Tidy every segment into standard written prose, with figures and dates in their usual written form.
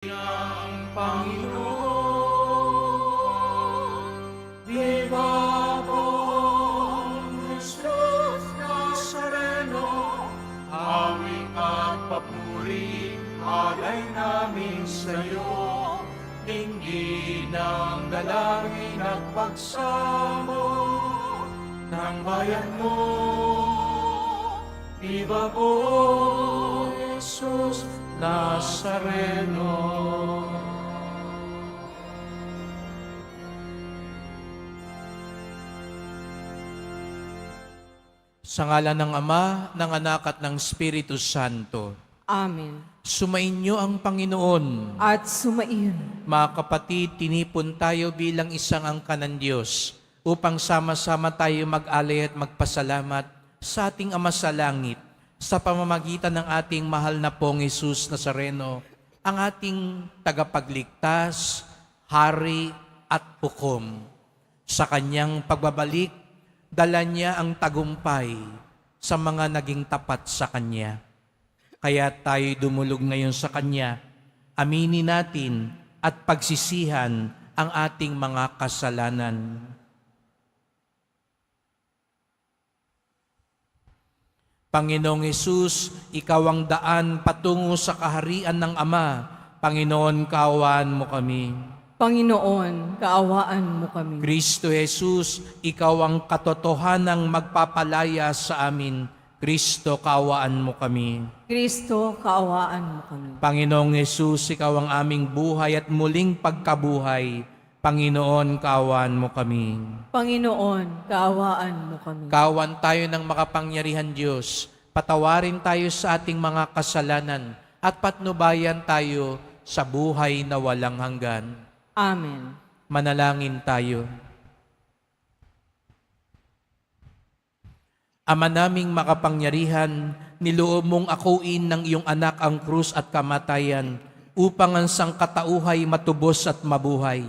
Ang Panginoon, viva pong Jesus Nazareno, aming pagpapuri, alay namin sa iyo, dinggin ang dalangin at pagsamo ng bayan mo. Viva po, Jesus Nazareno. Sa ngalan ng Ama, ng Anak at ng Espiritu Santo. Amen. Sumainyo ang Panginoon. At sumaiyon. Mga kapatid, tinipon tayo bilang isang angkan ng Diyos upang sama-sama tayo mag-alay at magpasalamat sa ating Ama sa Langit sa pamamagitan ng ating mahal na pong Jesus Nazareno, ang ating tagapagligtas, hari at hukom. Sa kanyang pagbabalik, dala niya ang tagumpay sa mga naging tapat sa kanya. Kaya tayo dumulog ngayon sa kanya, aminin natin at pagsisihan ang ating mga kasalanan. Panginoong Hesus, Ikaw ang daan patungo sa kaharian ng Ama. Panginoon, kaawaan mo kami. Panginoon, kaawaan mo kami. Kristo Jesus, Ikaw ang katotohanang magpapalaya sa amin. Kristo, kaawaan mo kami. Kristo, kaawaan mo kami. Panginoong Hesus, Ikaw ang aming buhay at muling pagkabuhay. Panginoon, kaawaan mo kami. Panginoon, kaawaan mo kami. Kawan tayo ng makapangyarihan Diyos. Patawarin tayo sa ating mga kasalanan at patnubayan tayo sa buhay na walang hanggan. Amen. Manalangin tayo. Ama naming makapangyarihan, niloob mong akuin ng iyong anak ang krus at kamatayan upang ang sangkatauhay matubos at mabuhay.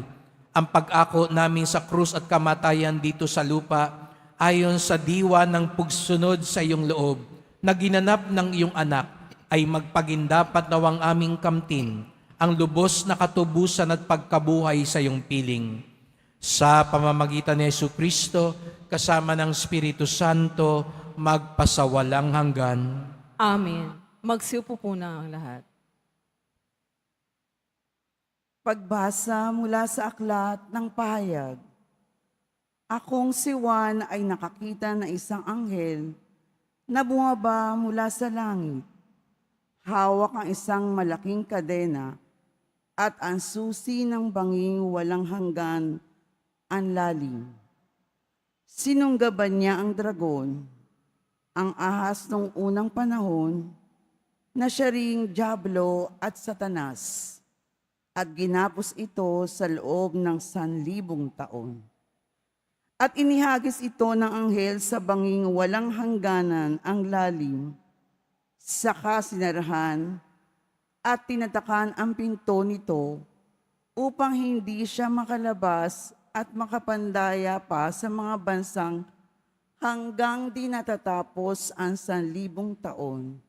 Ang pag-ako namin sa krus at kamatayan dito sa lupa ayon sa diwa ng pagsunod sa iyong loob na ginanap ng iyong anak ay magpagindapat nawang aming kamtin ang lubos na katubusan at pagkabuhay sa iyong piling. Sa pamamagitan ni Jesucristo, kasama ng Espiritu Santo, magpasawalang hanggan. Amen. Magsiupo po na ang lahat. Pagbasa mula sa aklat ng pahayag. Akong si Juan ay nakakita ng isang anghel na bumaba mula sa langit. Hawak ang isang malaking kadena at ang susi ng banging walang hanggan ang lalim. Sinunggaban niya ang dragon, ang ahas ng unang panahon, na siya ring Diablo at Satanas, at ginapos ito sa loob ng 1,000 taon. At inihagis ito ng anghel sa banging walang hangganan ang lalim, saka sinarahan at tinatakan ang pinto nito upang hindi siya makalabas at makapandaya pa sa mga bansang hanggang di natatapos ang 1,000 taon.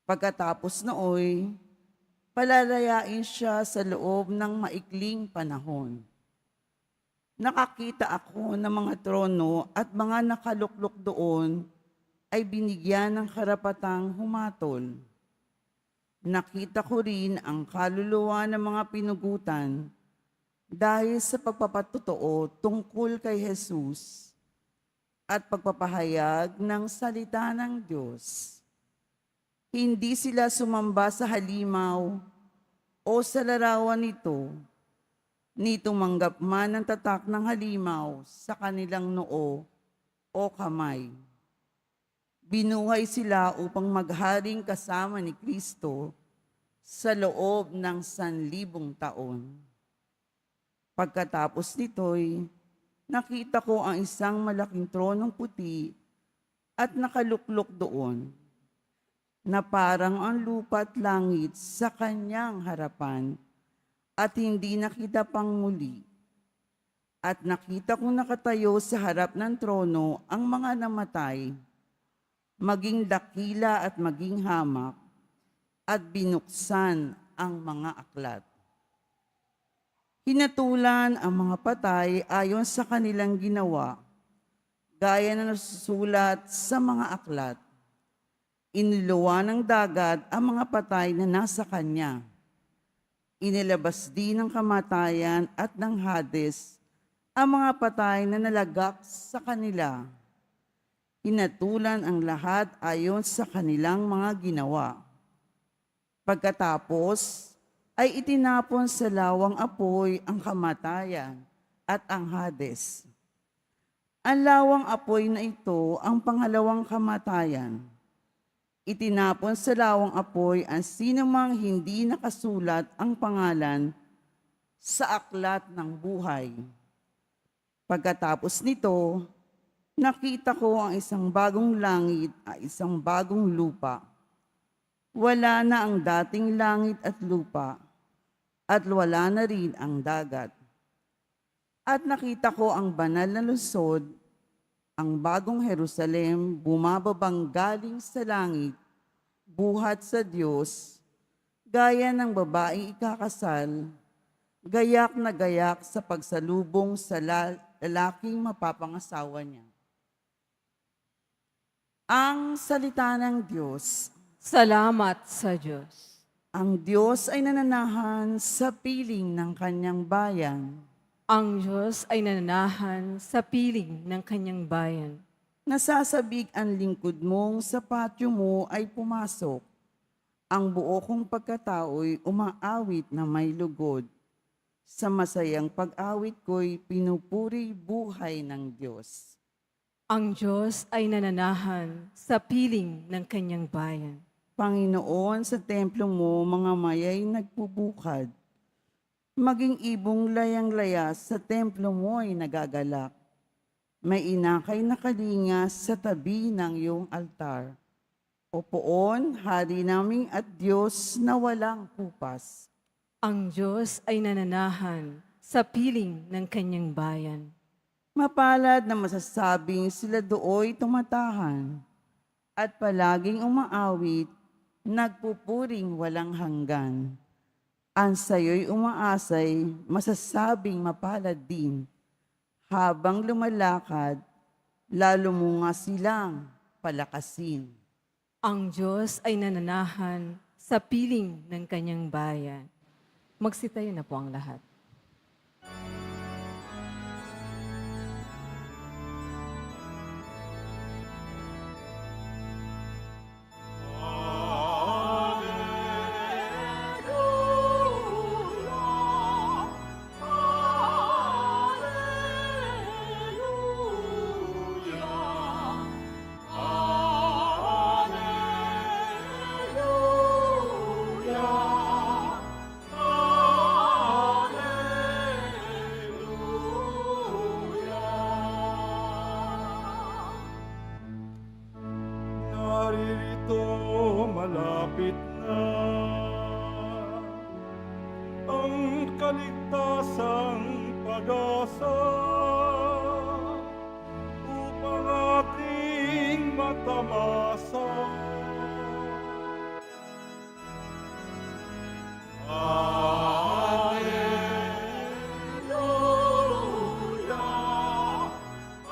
Pagkatapos nooy, palalayain siya sa loob ng maikling panahon. Nakakita ako ng mga trono at mga nakaluklok doon ay binigyan ng karapatang humatol. Nakita ko rin ang kaluluwa ng mga pinugutan dahil sa pagpapatotoo tungkol kay Jesus at pagpapahayag ng salita ng Diyos. Hindi sila sumamba sa halimaw o sa larawan nito, ni tumanggap man ng tatak ng halimaw sa kanilang noo o kamay. Binuhay sila upang magharing kasama ni Kristo sa loob ng 1,000 taon. Pagkatapos nito'y, nakita ko ang isang malaking tronong puti at nakaluklok doon, na parang ang lupa at langit sa kanyang harapan, at hindi nakita pang muli. At nakita kong nakatayo sa harap ng trono ang mga namatay, maging dakila at maging hamak, at binuksan ang mga aklat. Hinatulan ang mga patay ayon sa kanilang ginawa, gaya na nasusulat sa mga aklat. Iniluwa ng dagat ang mga patay na nasa kanya. Inilabas din ng kamatayan at ng Hades ang mga patay na nalagak sa kanila. Hinatulan ang lahat ayon sa kanilang mga ginawa. Pagkatapos ay itinapon sa lawang apoy ang kamatayan at ang Hades. Ang lawang apoy na ito ang pangalawang kamatayan. Itinapon sa lawang apoy ang sinumang hindi nakasulat ang pangalan sa aklat ng buhay. Pagkatapos nito, nakita ko ang isang bagong langit at isang bagong lupa. Wala na ang dating langit at lupa, at wala na rin ang dagat. At nakita ko ang banal na lungsod, ang bagong Jerusalem, bumababang galing sa langit, buhat sa Diyos, gaya ng babaeng ikakasal, gayak na gayak sa pagsalubong sa lalaking mapapangasawa niya. Ang salita ng Diyos. Salamat sa Diyos. Ang Diyos ay nananahan sa piling ng kanyang bayan. Ang Diyos ay nananahan sa piling ng kanyang bayan. Nasasabik ang lingkod mong sa patio mo ay pumasok. Ang buo kong pagkatao'y umaawit na may lugod. Sa masayang pag-awit ko'y pinupuri buhay ng Diyos. Ang Diyos ay nananahan sa piling ng kanyang bayan. Panginoon, sa templo mo mga mayay nagpubukad. Maging ibong layang-laya sa templo mo ay nagagalak. May inakay na kalinga sa tabi ng iyong altar. O poon, hari naming at Diyos na walang kupas. Ang Diyos ay nananahan sa piling ng kanyang bayan. Mapalad na masasabing sila dooy tumatahan at palaging umaawit, nagpupuring walang hanggan. Ang sayo'y umaasay, masasabing mapalad din. Habang lumalakad, lalo mo nga silang palakasin. Ang Diyos ay nananahan sa piling ng kanyang bayan. Magsitayo na po ang lahat. Naririto malapit na ang kaligtasang pag-asa upang ating matamasa. Alleluia, Alleluia,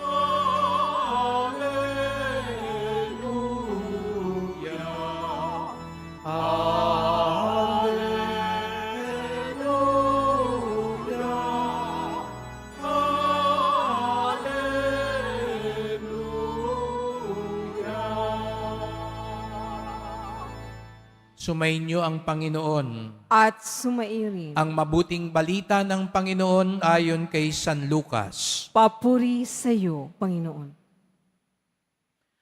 Alleluia, Alleluia. Sumainyo ang Panginoon. At sumairin. Ang mabuting balita ng Panginoon ayon kay San Lucas. Papuri sa iyo, Panginoon.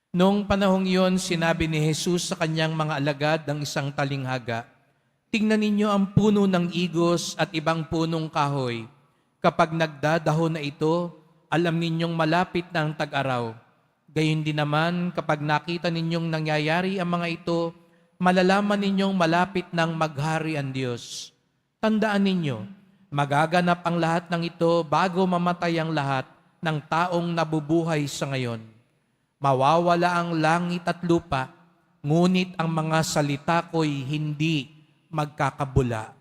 Noong panahong iyon, sinabi ni Jesus sa kanyang mga alagad ng isang talinghaga, "Tingnan ninyo ang puno ng igos at ibang punong kahoy. Kapag nagdadahon na ito, alam ninyong malapit na ang tag-araw. Gayon din naman, kapag nakita ninyong nangyayari ang mga ito, malalaman ninyong malapit ng maghari ang Diyos. Tandaan ninyo, magaganap ang lahat ng ito bago mamatay ang lahat ng taong nabubuhay sa ngayon. Mawawala ang langit at lupa, ngunit ang mga salita ko'y hindi magkakabula.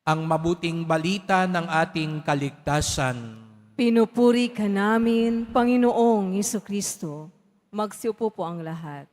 Ang mabuting balita ng ating kaligtasan. Pinupuri ka namin, Panginoong Kristo. Magsiupo po ang lahat.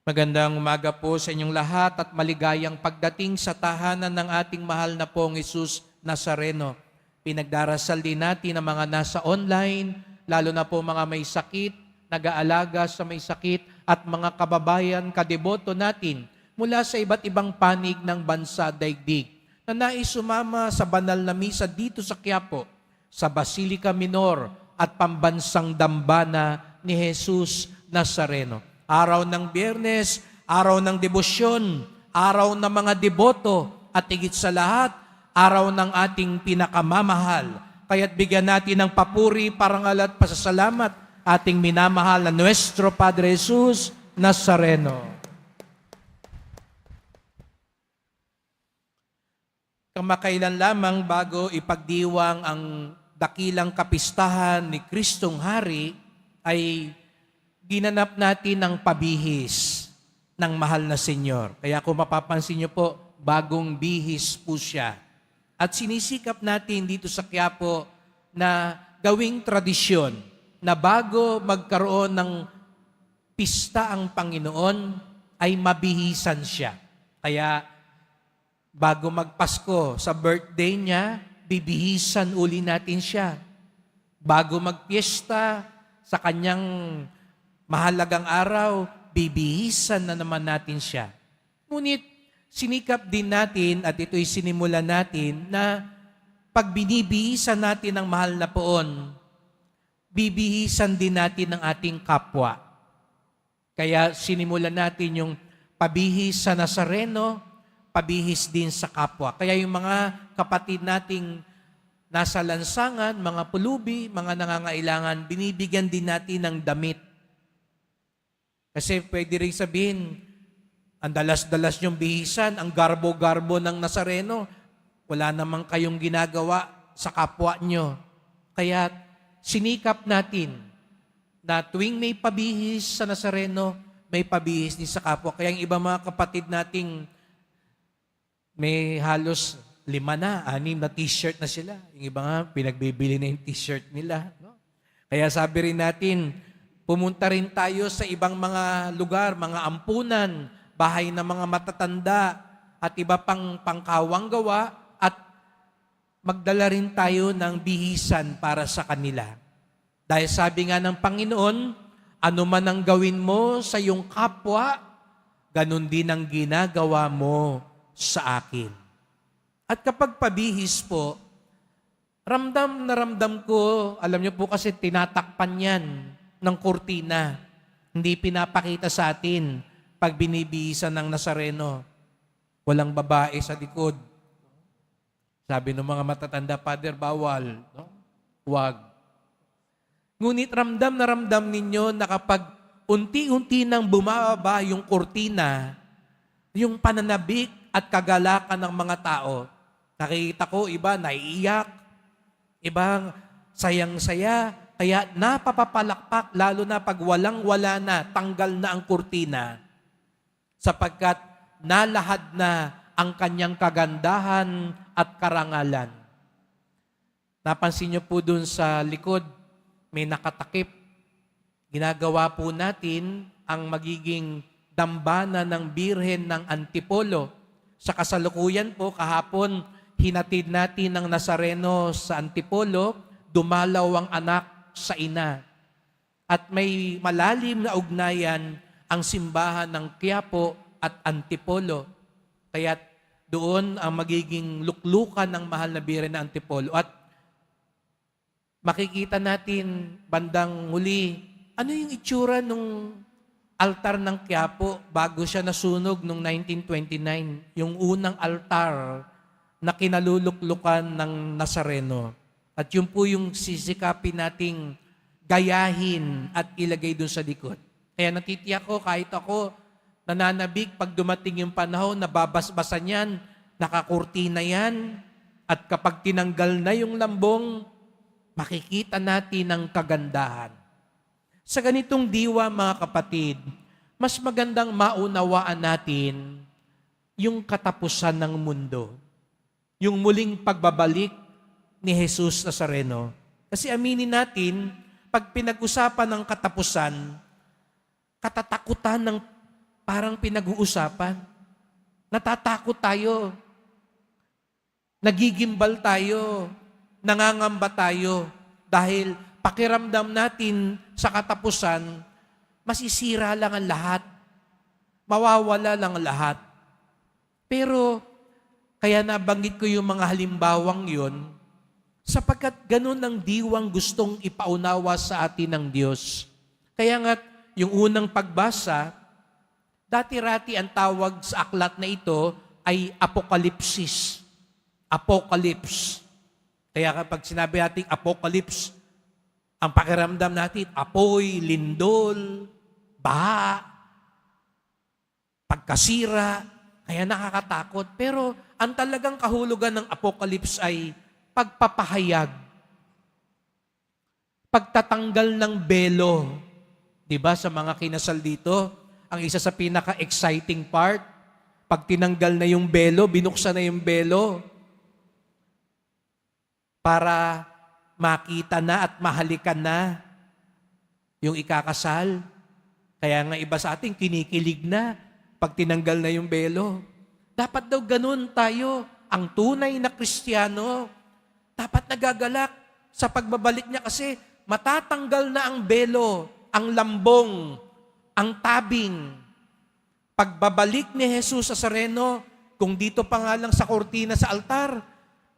Magandang umaga po sa inyong lahat at maligayang pagdating sa tahanan ng ating mahal na pong Jesus Nazareno. Pinagdarasal din natin ang mga nasa online, lalo na po mga may sakit, nag-aalaga sa may sakit at mga kababayan kadeboto natin mula sa iba't ibang panig ng bansa daigdig na nais sumama sa banal na misa dito sa Quiapo, sa Basilica Minor at pambansang dambana ni Jesus Nazareno. Araw ng Biyernes, araw ng debosyon, araw ng mga deboto, at higit sa lahat, araw ng ating pinakamamahal. Kaya't bigyan natin ng papuri, parangal at pasasalamat ating minamahal na Nuestro Padre Jesus Nazareno. Kamakailan lamang bago ipagdiwang ang dakilang kapistahan ni Kristong Hari, ay ginanap natin ang pabihis ng mahal na Senyor. Kaya kung mapapansin niyo po, bagong bihis po siya. At sinisikap natin dito sa Quiapo na gawing tradisyon na bago magkaroon ng pista ang Panginoon, ay mabihisan siya. Kaya bago magpasko sa birthday niya, bibihisan uli natin siya. Bago magpiesta sa kanyang mahalagang araw, bibihisan na naman natin siya. Ngunit sinikap din natin, at ito'y sinimulan natin, na pag binibihisan natin ang mahal na poon, bibihisan din natin ang ating kapwa. Kaya sinimulan natin yung pabihis sa Nazareno, pabihis din sa kapwa. Kaya yung mga kapatid nating nasa lansangan, mga pulubi, mga nangangailangan, binibigyan din natin ng damit. Kasi pwede rin sabihin, ang dalas-dalas niyong bihisan, ang garbo-garbo ng Nazareno, wala namang kayong ginagawa sa kapwa niyo. Kaya sinikap natin na tuwing may pabihis sa Nazareno, may pabihis din sa kapwa. Kaya yung iba mga kapatid nating may halos 5 na, 6 na t-shirt na sila. Yung iba nga, pinagbibili na yung t-shirt nila. No? Kaya sabi rin natin, pumunta rin tayo sa ibang mga lugar, mga ampunan, bahay ng mga matatanda, at iba pang pangkawang gawa, at magdala rin tayo ng bihisan para sa kanila. Dahil sabi nga ng Panginoon, ano man ang gawin mo sa iyong kapwa, ganun din ang ginagawa mo sa akin. At kapag pabihis po, ramdam na ramdam ko, alam niyo po kasi tinatakpan yan ng kurtina. Hindi pinapakita sa atin pag binibihisan ng Nazareno. Walang babae sa likod. Sabi ng mga matatanda, Father, bawal. No? Huwag. Ngunit ramdam na ramdam ninyo na kapag unti-unti nang bumababa yung kurtina, yung pananabik at kagalakan ng mga tao, nakikita ko, iba naiiyak, iba sayang-saya, kaya napapapalakpak, lalo na pag walang-wala na, tanggal na ang kurtina, sapagkat nalahad na ang kanyang kagandahan at karangalan. Napansin niyo po dun sa likod, may nakatakip. Ginagawa po natin ang magiging dambana ng Birhen ng Antipolo. Sa kasalukuyan po, kahapon, hinatid natin ng Nazareno sa Antipolo, dumalaw ang anak sa ina. At may malalim na ugnayan ang simbahan ng Quiapo at Antipolo. Kaya doon ang magiging luklukan ng mahal na Birhen ng Antipolo. At makikita natin bandang huli, ano yung itsura nung altar ng Quiapo bago siya nasunog noong 1929, yung unang altar na kinaluluklukan ng Nazareno. At yun po yung sisikapin nating gayahin at ilagay dun sa likod. Kaya natitiyak ko, kahit ako, nananabik pag dumating yung panahon, nababasbasan yan, nakakurtina yan, at kapag tinanggal na yung lambong, makikita natin ang kagandahan. Sa ganitong diwa, mga kapatid, mas magandang maunawaan natin yung katapusan ng mundo. Yung muling pagbabalik ni Jesus Nazareno. Kasi aminin natin, pag pinag-usapan ng katapusan, katatakutan ng parang pinag-uusapan. Natatakot tayo. Nagigimbal tayo. Nangangamba tayo. Dahil pakiramdam natin sa katapusan, masisira lang ang lahat. Mawawala lang ang lahat. Pero, kaya nabanggit ko yung mga halimbawang yon, sapagkat ganun ang diwang gustong ipaunawa sa atin ng Diyos. Kaya nga, yung unang pagbasa, dati-rati ang tawag sa aklat na ito ay apokalipsis. Apocalypse. Kaya kapag sinabi natin apocalypse, ang pakiramdam natin, apoy, lindol, baha, pagkasira, kaya nakakatakot. Pero ang talagang kahulugan ng apocalypse ay pagpapahayag, pagtatanggal ng belo. Diba sa mga kinasal dito, ang isa sa pinaka-exciting part, pag tinanggal na yung belo, binuksan na yung belo, para makita na at mahalikan na yung ikakasal. Kaya nga iba sa atin, kinikilig na pag tinanggal na yung belo. Dapat daw ganun tayo, ang tunay na Kristiyano, dapat nagagalak sa pagbabalik niya kasi matatanggal na ang belo, ang lambong, ang tabing. Pagbabalik ni Jesus Nazareno, kung dito pa nga lang sa kortina sa altar,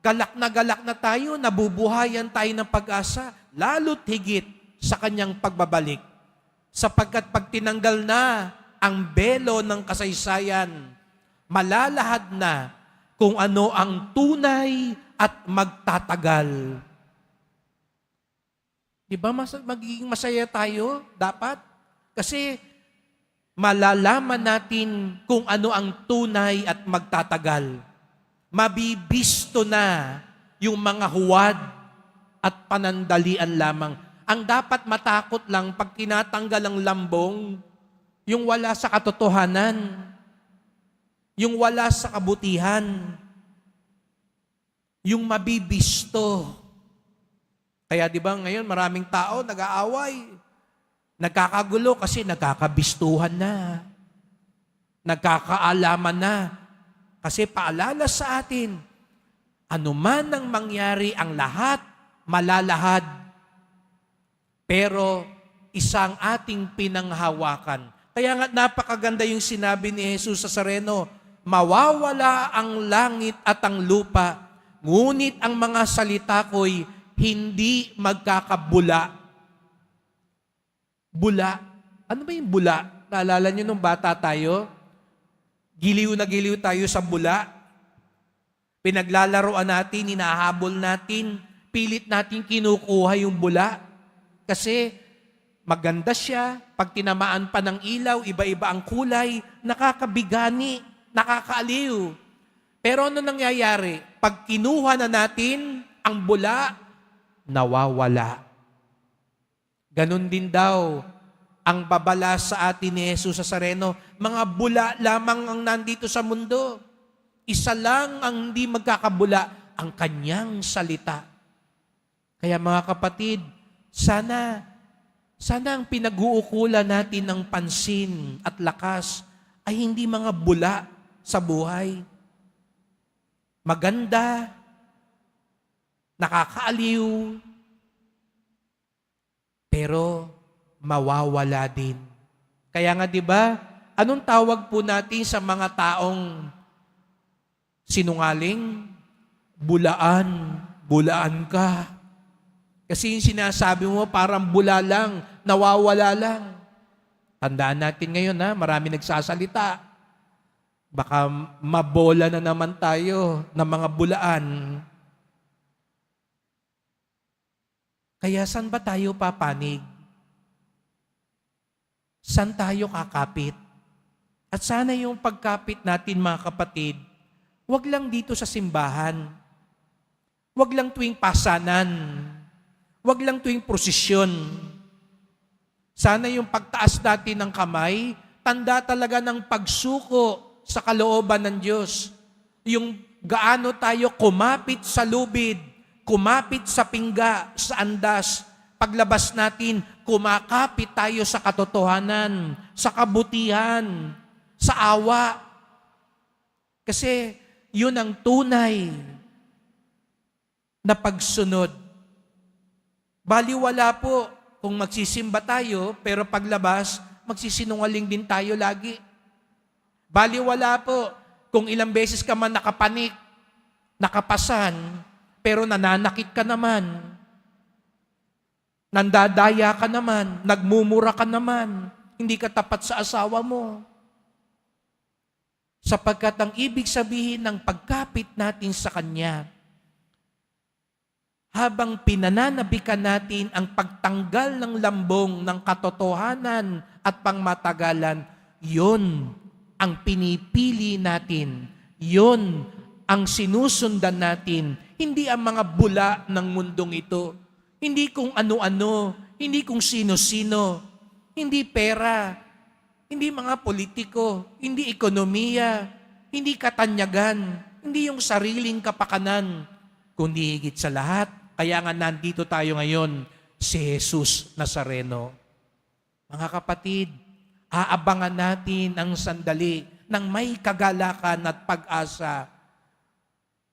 galak na tayo, nabubuhayan tayo ng pag-asa, lalo't higit sa kanyang pagbabalik. Sapagkat pag tinanggal na ang belo ng kasaysayan, malalahad na kung ano ang tunay at magtatagal. Di ba magiging masaya tayo? Dapat. Kasi malalaman natin kung ano ang tunay at magtatagal. Mabibisto na yung mga huwad at panandalian lamang. Ang dapat matakot lang pag tinatanggal ang lambong, yung wala sa katotohanan, yung wala sa kabutihan, yung mabibisto. Kaya di ba ngayon maraming tao nag-aaway, nagkakagulo kasi nagkakabistuhan na, nagkakaalaman na. Kasi paalala sa atin, anuman ang mangyari ang lahat, malalahad. Pero isang ating pinanghawakan. Kaya nga napakaganda yung sinabi ni Jesus Nazareno, mawawala ang langit at ang lupa, ngunit ang mga salita ko'y hindi magkakabula. Bula. Ano ba yung bula? Naalala niyo nung bata tayo? Giliw na giliw tayo sa bula. Pinaglalaroan natin, hinahabol natin, pilit natin kinukuha yung bula. Kasi maganda siya, pag tinamaan pa ng ilaw, iba-iba ang kulay, nakakabigani, nakakaaliw. Pero ano nangyayari? Pag kinuha na natin ang bula, nawawala. Ganon din daw ang babala sa atin ni Jesus Nazareno. Mga bula lamang ang nandito sa mundo. Isa lang ang hindi magkakabula, ang kanyang salita. Kaya mga kapatid, sana ang pinag-uukulan natin ng pansin at lakas ay hindi mga bula sa buhay. Maganda, nakakaaliw, pero mawawala din. Kaya nga 'di ba, anong tawag po natin sa mga taong sinungaling? Bulaan, bulaan ka. Kasi yung sinasabi mo parang bula lang, nawawala lang. Tandaan natin ngayon marami nagsasalita. Baka mabola na naman tayo ng mga bulaan. Kaya saan ba tayo papanig? Saan tayo kakapit? At sana yung pagkapit natin mga kapatid, wag lang dito sa simbahan. Wag lang tuwing pasanan. Wag lang tuwing prosesyon. Sana yung pagtaas natin ng kamay, tanda talaga ng pagsuko sa kalooban ng Diyos. Yung gaano tayo kumapit sa lubid, kumapit sa pingga, sa andas. Paglabas natin, kumakapit tayo sa katotohanan, sa kabutihan, sa awa. Kasi yun ang tunay na pagsunod. Baliwala po kung magsisimba tayo, pero paglabas, magsisinungaling din tayo lagi. Baliwala po kung ilang beses ka man nakapanik, nakapasan, pero nananakit ka naman. Nandadaya ka naman, nagmumura ka naman, hindi ka tapat sa asawa mo. Sapagkat ang ibig sabihin ng pagkapit natin sa Kanya, habang pinananabikan natin ang pagtanggal ng lambong ng katotohanan at pangmatagalan, yon ang pinipili natin. Yon ang sinusundan natin. Hindi ang mga bula ng mundong ito. Hindi kung ano-ano. Hindi kung sino-sino. Hindi pera. Hindi mga politiko. Hindi ekonomiya. Hindi katanyagan. Hindi yung sariling kapakanan. Kundi higit sa lahat, kaya nga nandito tayo ngayon, si Jesus Nazareno. Mga kapatid, aabangan natin ang sandali ng may kagalakan at pag-asa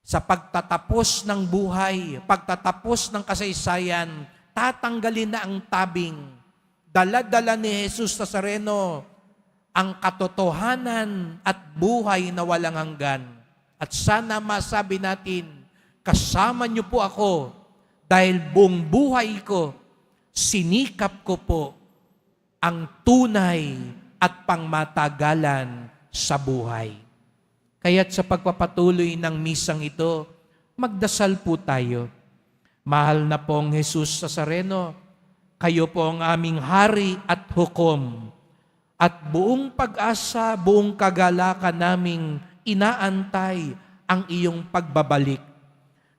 sa pagtatapos ng buhay, pagtatapos ng kasaysayan, tatanggalin na ang tabing. Dala-dala ni Jesus Nazareno ang katotohanan at buhay na walang hanggan. At sana masabi natin, kasama niyo po ako dahil buong buhay ko, sinikap ko po ang tunay at pangmatagalan sa buhay. Kaya't sa pagpapatuloy ng misang ito, magdasal po tayo. Mahal na pong Jesus Nazareno, kayo po ang aming hari at hukom. At buong pag-asa, buong kagalakan naming inaantay ang iyong pagbabalik.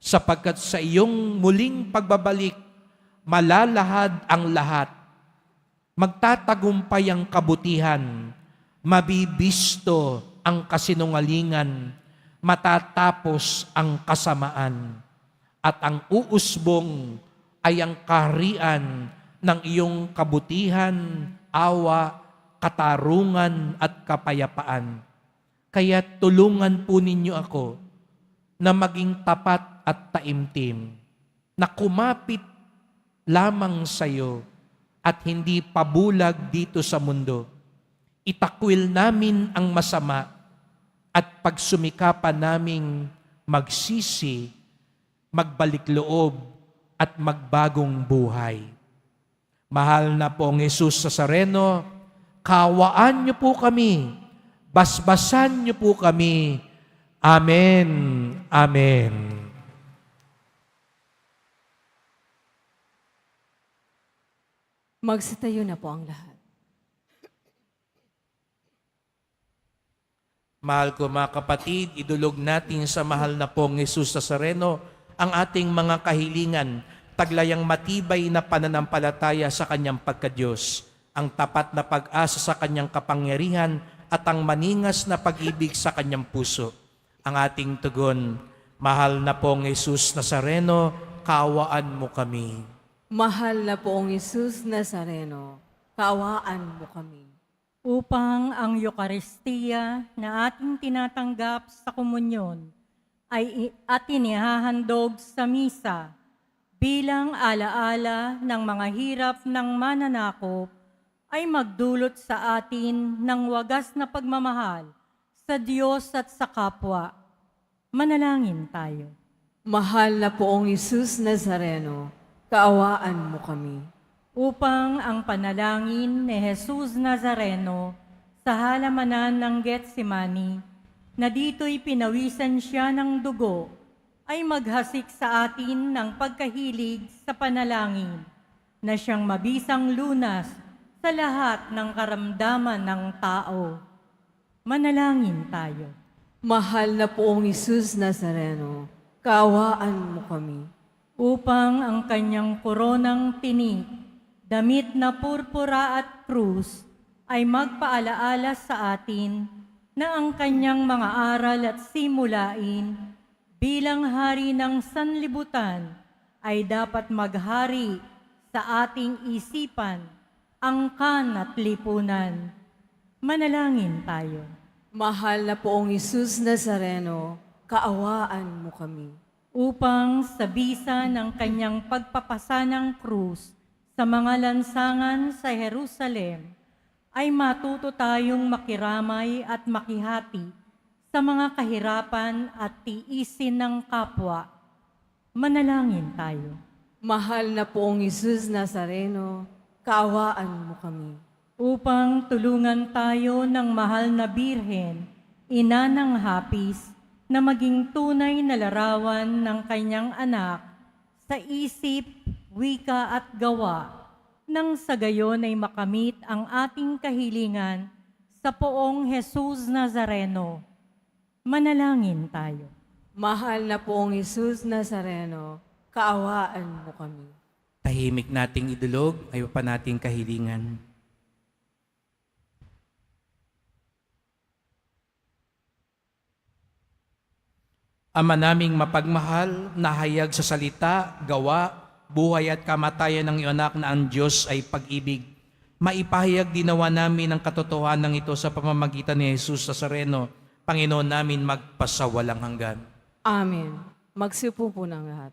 Sapagkat sa iyong muling pagbabalik, malalahad ang lahat. Magtatagumpay ang kabutihan, mabibisto ang kasinungalingan, matatapos ang kasamaan, at ang uusbong ay ang kaharian ng iyong kabutihan, awa, katarungan at kapayapaan. Kaya tulungan po ninyo ako na maging tapat at taimtim, na kumapit lamang sa iyo at hindi pabulag dito sa mundo. Itakwil namin ang masama at pagsumikapan naming magsisi, magbalik loob at magbagong buhay. Mahal na pong Jesus Nazareno, kawaan niyo po kami, basbasan niyo po kami. Amen. Amen. Magsitayo na po ang lahat. Mahal ko mga kapatid, idulog natin sa mahal na pong Jesus Nazareno ang ating mga kahilingan, taglayang matibay na pananampalataya sa Kanyang pagka-Diyos, ang tapat na pag-asa sa Kanyang kapangyarihan at ang maningas na pag-ibig sa Kanyang puso. Ang ating tugon, mahal na pong Jesus Nazareno, kaawaan mo kami. Mahal na poong Jesus Nazareno, kaawaan mo kami. Upang ang Eucharistia na ating tinatanggap sa komunyon at inihahandog sa misa bilang alaala ng mga hirap ng mananakop ay magdulot sa atin ng wagas na pagmamahal sa Diyos at sa kapwa. Manalangin tayo. Mahal na poong Jesus Nazareno, kaawaan mo kami. Upang ang panalangin ni Jesus Nazareno sa halamanan ng Getsemani, na dito'y pinawisan siya ng dugo, ay maghasik sa atin ng pagkahilig sa panalangin, na siyang mabisang lunas sa lahat ng karamdaman ng tao. Manalangin tayo. Mahal na poong Jesus Nazareno, kaawaan mo kami. Upang ang kanyang koronang tinik damit na purpura at krus, ay magpaalaala sa atin na ang kanyang mga aral at simulain bilang hari ng sanlibutan ay dapat maghari sa ating isipan, angkan at lipunan. Manalangin tayo. Mahal na poong Isus Nazareno, kaawaan mo kami. Upang sa bisa ng kanyang pagpapasa ng krus sa mga lansangan sa Jerusalem, ay matuto tayong makiramay at makihati sa mga kahirapan at tiisin ng kapwa. Manalangin tayo. Mahal na poong Isus Nazareno, kaawaan mo kami. Upang tulungan tayo ng mahal na Birhen, ina ng hapis, na maging tunay na larawan ng kanyang anak sa isip, wika at gawa, nang sa gayon ay makamit ang ating kahilingan sa poong Jesus Nazareno. Manalangin tayo. Mahal na poong Isus Nazareno, kaawaan mo kami. Tahimik nating idulog ay pa nating kahilingan. Ama naming mapagmahal, nahayag sa salita, gawa, buhay at kamatayan ng iyong anak na ang Diyos ay pag-ibig. Maipahayag dinawa namin ang katotohanan ito sa pamamagitan ni Jesus Nazareno, Panginoon namin magpasawalang hanggan. Amen. Magsiupo po ng lahat.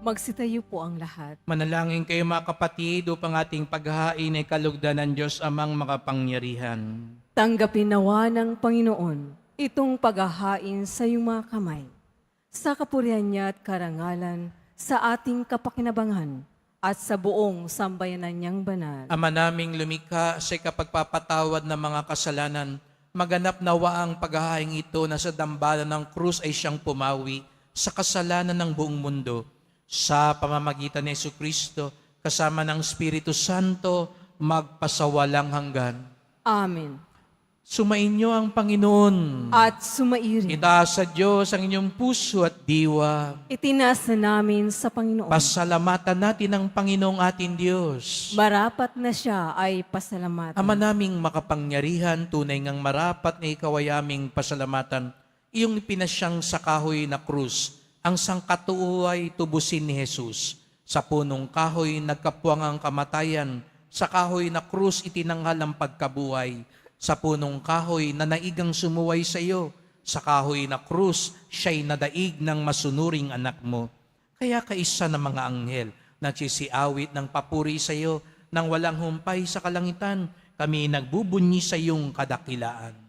Magsitayo po ang lahat. Manalangin kayo mga kapatid upang ating paghahain ay kalugdan ng Diyos amang makapangyarihan. Tanggapin nawa ng Panginoon itong paghahain sa iyong mga kamay, sa kapurihan niya at karangalan, sa ating kapakinabangan, at sa buong sambayanan niyang banal. Ama naming lumikha sa kapagpapatawad ng mga kasalanan, maganap nawa ang paghahain ito na sa dambana ng krus ay siyang pumawi sa kasalanan ng buong mundo. Sa pamamagitan ni Jesucristo, kasama ng Espiritu Santo, magpasawalang hanggan. Amen. Sumainyo ang Panginoon. At sumairin. Itaas sa Diyos ang inyong puso at diwa. Itinasa namin sa Panginoon. Pasalamatan natin ang Panginoong ating Diyos. Marapat na siya ay pasalamatan. Ama naming makapangyarihan, tunay ngang marapat na ikaw ay aming pasalamatan. Iyong pinasyang sa kahoy na krus, ang sangkatuoy tubusin ni Jesus. Sa punong kahoy nagkapuwang ang kamatayan, sa kahoy na krus itinanghal ang pagkabuhay. Sa punong kahoy na naigang sumuway sa iyo, sa kahoy na krus siya'y nadaig ng masunuring anak mo. Kaya kaisa ng mga anghel nagsisiawit ng papuri sa iyo, nang walang humpay sa kalangitan, kami nagbubunyi sa iyong kadakilaan.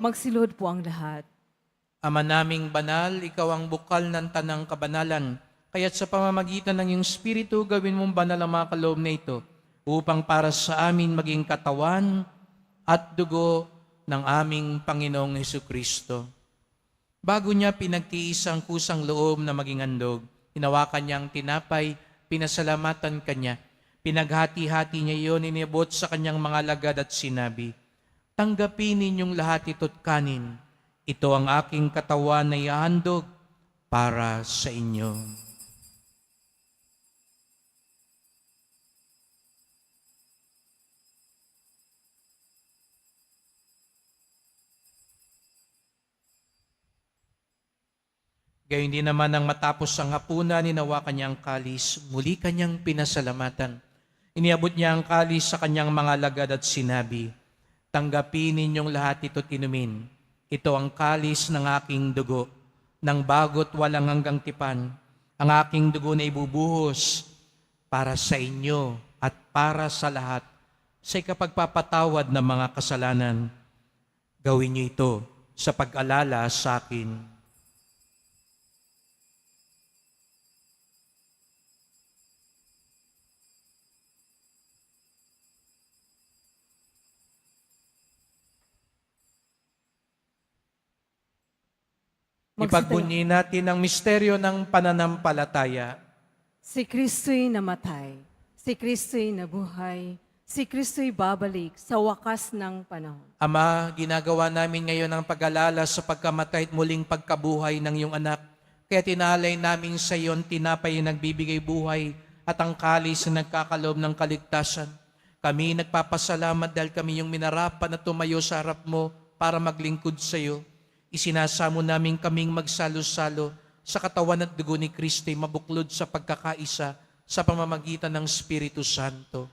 Magsilod po ang lahat. Ama naming banal, ikaw ang bukal ng tanang kabanalan. Kaya't sa pamamagitan ng iyong Espiritu, gawin mong banal ang mga kaloob na ito upang para sa amin maging katawan at dugo ng aming Panginoong Hesukristo. Bago niya pinagtiis ang kusang loob na maging handog, hinawakan niyang tinapay, pinasalamatan kanya, pinaghati-hati niya iyon, inibot sa kanyang mga lagad at sinabi, "Tanggapin ninyong lahat ito't kanin. Ito ang aking katawan na ihahandog para sa inyo." Gayon din naman nang matapos ang hapunan, hinawakan niya ang kalis, muli kanyang pinasalamatan. Iniabot niya ang kalis sa kanyang mga lagad at sinabi, "Tanggapin ninyong lahat ito't inumin. Ito ang kalis ng aking dugo, ng bago't walang hanggang tipan. Ang aking dugo na ibubuhos para sa inyo at para sa lahat sa ikapagpapatawad ng mga kasalanan. Gawin niyo ito sa pag-alala sa akin." Ipagbunyi natin ang misteryo ng pananampalataya. Si Kristo'y namatay, si Kristo'y nabuhay, si Kristo'y babalik sa wakas ng panahon. Ama, ginagawa namin ngayon ang pag-alala sa pagkamatay at muling pagkabuhay ng iyong anak. Kaya tinalay namin sa iyo ang tinapay na nagbibigay buhay at ang kalis na nagkakaloob ng kaligtasan. Kami nagpapasalamat dahil kami yung minarapan na tumayo sa harap mo para maglingkod sa iyo. Isinasamo namin kaming magsalo-salo sa katawan at dugo ni Kristo'y mabuklod sa pagkakaisa sa pamamagitan ng Espiritu Santo.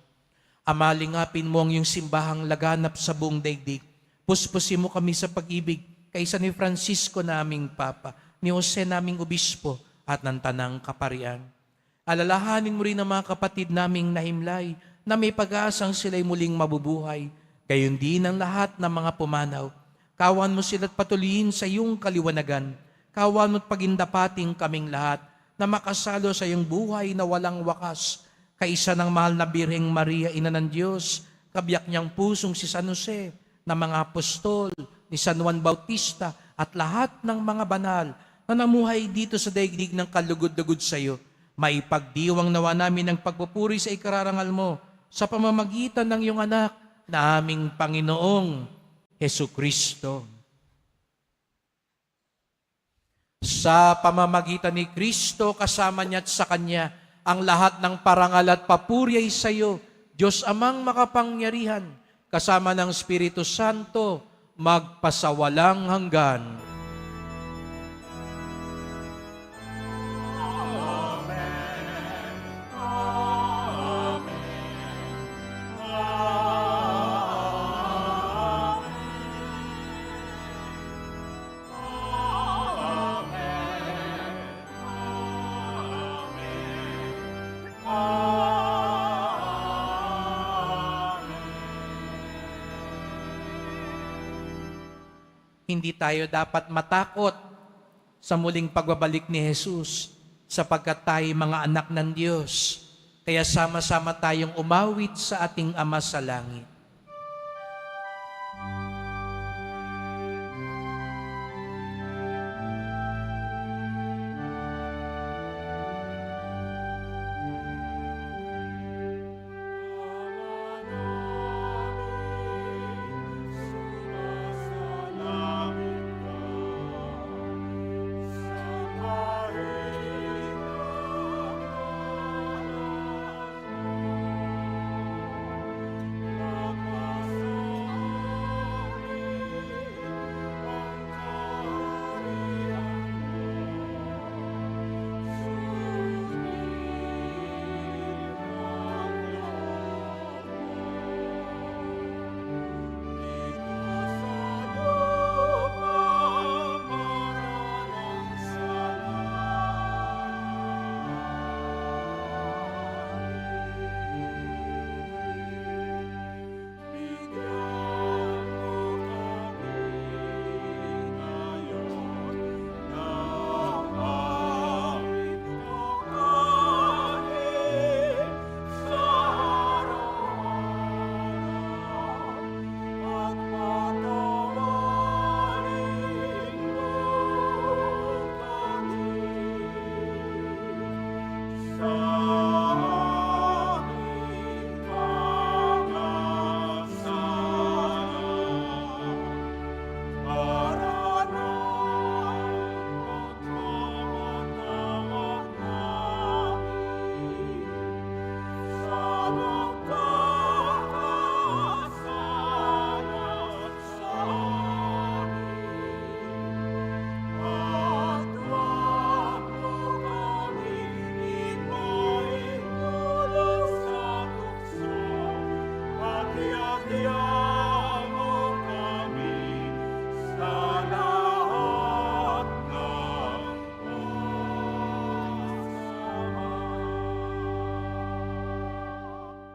Ama, lingapin mo ang iyong simbahang laganap sa buong daigdig. Puspusin mo kami sa pag-ibig kaysa ni Francisco naming Papa, ni Jose naming Obispo at ng Tanang Kaparian. Alalahanin mo rin ang mga kapatid naming nahimlay na may pag-aasang sila'y muling mabubuhay. Gayon din ang lahat ng mga pumanaw. Kawan mo sila't patuloyin sa iyong kaliwanagan. Kawan mo't pagindapating kaming lahat na makasalo sa iyong buhay na walang wakas. Kaisa ng mahal na Birheng Maria, Ina ng Diyos, kabiyak niyang pusong si San Jose, na mga apostol, ni San Juan Bautista, at lahat ng mga banal na namuhay dito sa daigdig ng kalugod-lugod sa iyo. Maipagdiwang nawa namin ang pagpupuri sa ikararangal mo sa pamamagitan ng iyong anak na aming Panginoong Hesukristo. Sa pamamagitan ni Kristo, kasama niya at sa Kanya, ang lahat ng parangal at papuri ay sa iyo, Diyos Amang makapangyarihan, kasama ng Espiritu Santo, magpasawalang hanggan. Hindi tayo dapat matakot sa muling pagbabalik ni Jesus sapagkat tayo mga anak ng Diyos. Kaya sama-sama tayong umawit sa ating Ama sa langit.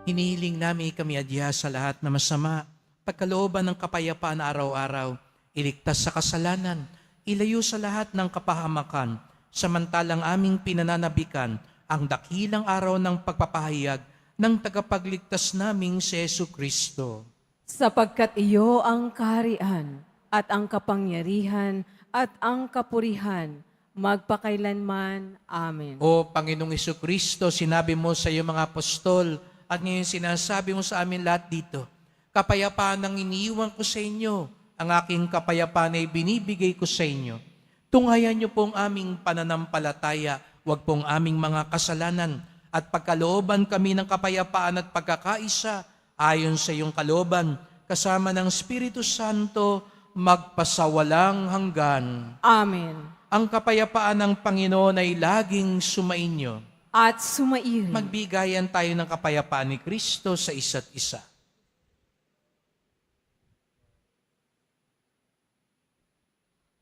Hinihiling namin kami adya sa lahat na masama, pagkalooban ng kapayapaan araw-araw, iligtas sa kasalanan, ilayo sa lahat ng kapahamakan, samantalang aming pinananabikan ang dakilang araw ng pagpapahayag ng tagapagligtas naming si Yesu Kristo. Sapagkat iyo ang kaharian at ang kapangyarihan at ang kapurihan magpakailanman. Amen. O Panginoong Yesu Kristo, sinabi mo sa iyong mga apostol at ngayon sinasabi mo sa amin lahat dito, kapayapaan ang iniiwan ko sa inyo, ang aking kapayapaan ay binibigay ko sa inyo. Tunghayan niyo pong aming pananampalataya, wag pong aming mga kasalanan, at pagkalooban kami ng kapayapaan at pagkakaisa ayon sa iyong kalooban, kasama ng Espiritu Santo, magpasawalang hanggan. Amen. Ang kapayapaan ng Panginoon ay laging sumainyo. At sumairin. Magbigayan tayo ng kapayapaan ni Kristo sa isa't isa.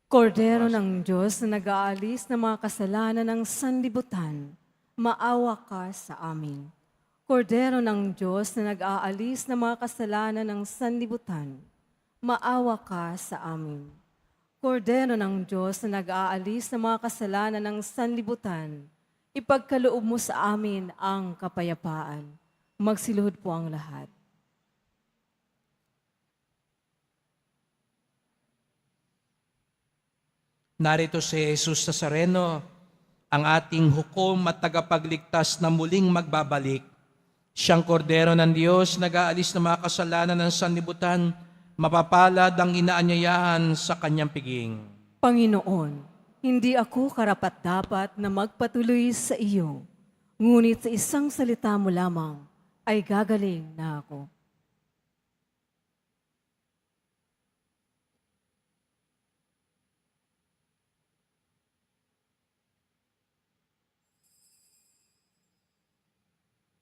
Kordero ng Diyos na nag-aalis ng mga kasalanan ng sanlibutan, maawa ka sa amin. Kordero ng Diyos na nag-aalis ng mga kasalanan ng sanlibutan, maawa ka sa amin. Kordero ng Diyos na nag-aalis ng mga kasalanan ng sanlibutan, ipagkaloob mo sa amin ang kapayapaan. Magsiluhod po ang lahat. Narito si Jesus Nazareno, ang ating hukom at tagapagligtas na muling magbabalik. Siyang kordero ng Diyos, nag-aalis ng mga kasalanan ng sanlibutan, mapapalad ang inaanyayahan sa kanyang piging. Panginoon, hindi ako karapat-dapat na magpatuloy sa iyo, ngunit sa isang salita mo lamang ay gagaling na ako.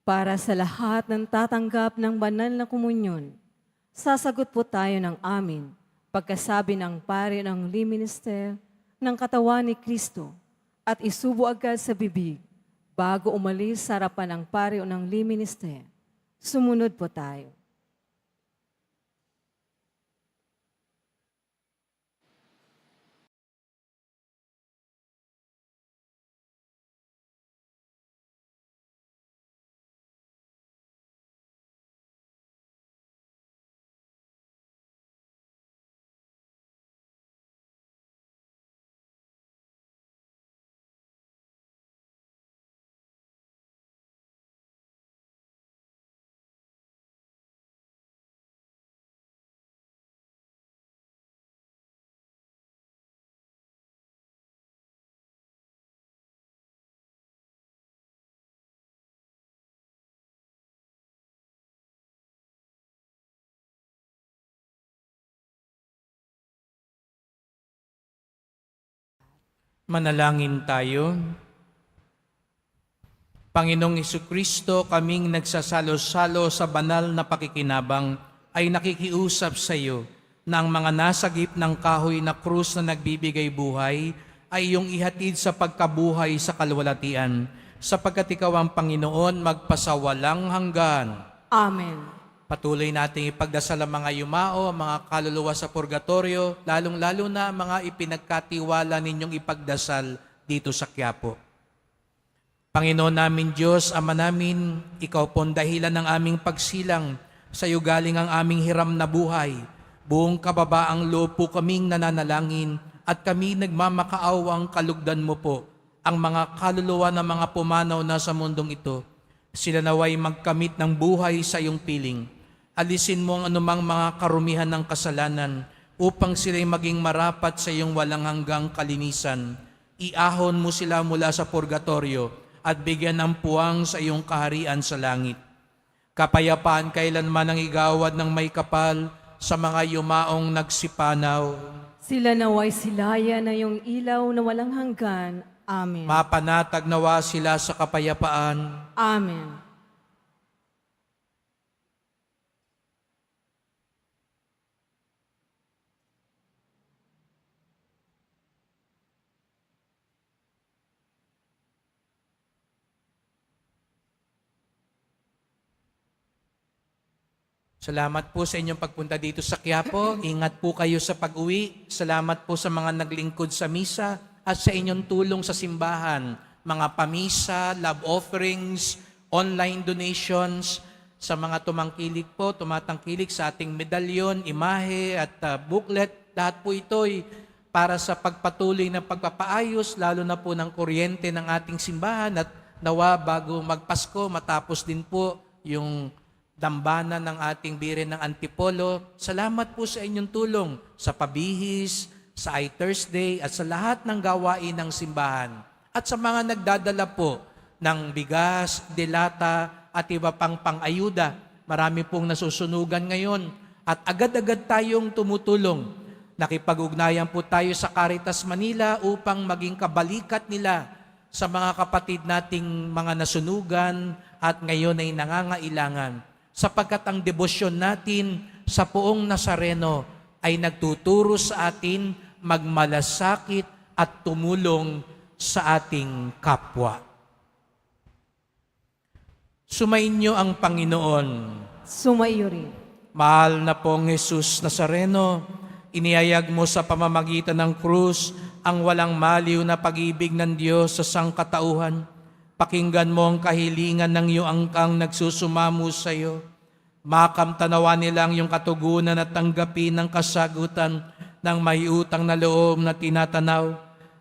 Para sa lahat ng tatanggap ng banal na komunyon, sasagot po tayo ng amin pagkasabi ng pari ng liminister ng katawan ni Kristo at isubo agad sa bibig bago umalis sa harapan ng pari ng liminister. Sumunod po tayo. Manalangin tayo. Panginoong Jesucristo, kaming nagsasalo-salo sa banal na pakikinabang ay nakikiusap sa iyo na ang mga nasagip ng kahoy na krus na nagbibigay buhay ay iyong ihatid sa pagkabuhay sa kalwalatian, sapagkat ikaw ang Panginoon magpasawalang hanggan. Amen. Patuloy nating ipagdasal ang mga yumao, ang mga kaluluwa sa purgatorio, lalong-lalo na ang mga ipinagkatiwala ninyong ipagdasal dito sa Quiapo. Panginoon namin Diyos, Ama namin, Ikaw po ang dahilan ng aming pagsilang, sa iyo galing ang aming hiram na buhay. Buong kababaang loob po kaming nananalangin at kami nagmamakaawang kalugdan mo po ang mga kaluluwa ng mga pumanaw na sa mundong ito. Sila naway magkamit ng buhay sa iyong piling. Alisin mo ang anumang mga karumihan ng kasalanan upang sila'y maging marapat sa iyong walang hanggang kalinisan. Iahon mo sila mula sa purgatorio at bigyan ng puwang sa iyong kaharian sa langit. Kapayapaan kailanman ang igawad ng may kapal sa mga yumaong nagsipanaw. Sila naway silaya na yung ilaw na walang hanggan. Amen. Mapanatag nawa sila sa kapayapaan. Amen. Salamat po sa inyong pagpunta dito sa Quiapo. Ingat po kayo sa pag-uwi. Salamat po sa mga naglingkod sa misa at sa inyong tulong sa simbahan. Mga pamisa, love offerings, online donations, sa mga tumatangkilik sa ating medalyon, imahe at booklet. Lahat po ito'y para sa pagpatuloy ng pagpapaayos, lalo na po ng kuryente ng ating simbahan at nawa bago magpasko, matapos din po yung dambana ng ating birin ng Antipolo. Salamat po sa inyong tulong sa pabihis, sa I-Thursday at sa lahat ng gawain ng simbahan. At sa mga nagdadala po ng bigas, delata at iba pang pang-ayuda. Marami pong nasusunugan ngayon at agad-agad tayong tumutulong. Nakipag-ugnayan po tayo sa Caritas Manila upang maging kabalikat nila sa mga kapatid nating mga nasunugan at ngayon ay nangangailangan. Sapagkat ang debosyon natin sa Poong Nazareno ay nagtuturo sa atin magmalasakit at tumulong sa ating kapwa. Sumainyo ang Panginoon. Sumaiyo rin. Mahal na Poong Jesus Nazareno, inihayag mo sa pamamagitan ng krus ang walang maliw na pag-ibig ng Diyos sa sangkatauhan. Pakinggan mo ang kahilingan ng iyong angkang nagsusumamo sa iyo. Makamtanawa nila ang iyong katugunan at tanggapin ang kasagutan ng may utang na loob na tinatanaw.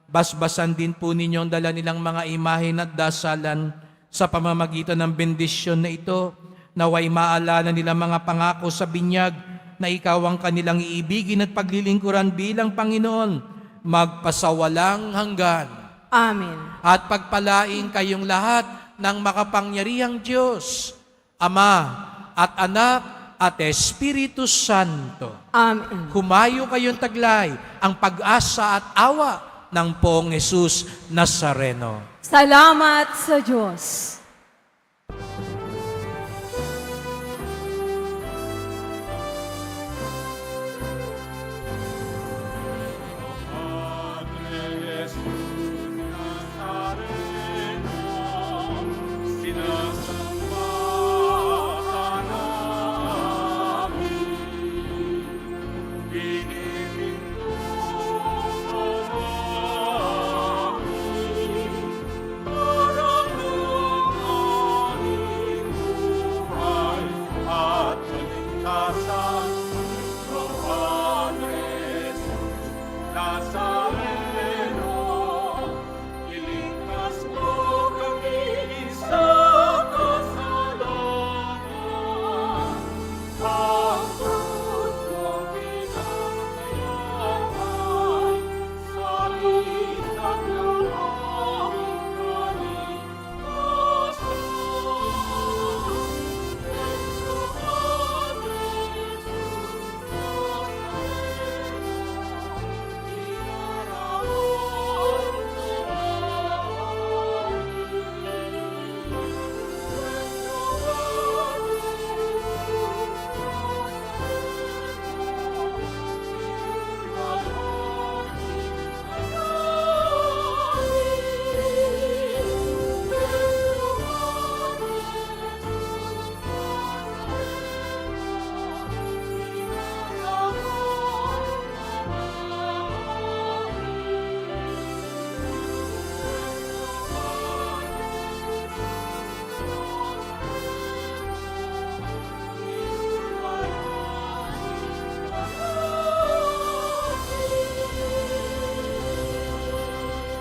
Basbasan din po ninyo ang dala nilang mga imahin at dasalan sa pamamagitan ng bendisyon na ito. Naway maalala nila mga pangako sa binyag na ikaw ang kanilang iibigin at paglilingkuran bilang Panginoon magpasawalang hanggan. Amen. At pagpalain kayong lahat ng makapangyarihang Diyos, Ama at Anak at Espiritu Santo. Amen. Humayo kayong taglay ang pag-asa at awa ng Poong Jesus Nazareno. Salamat sa Diyos.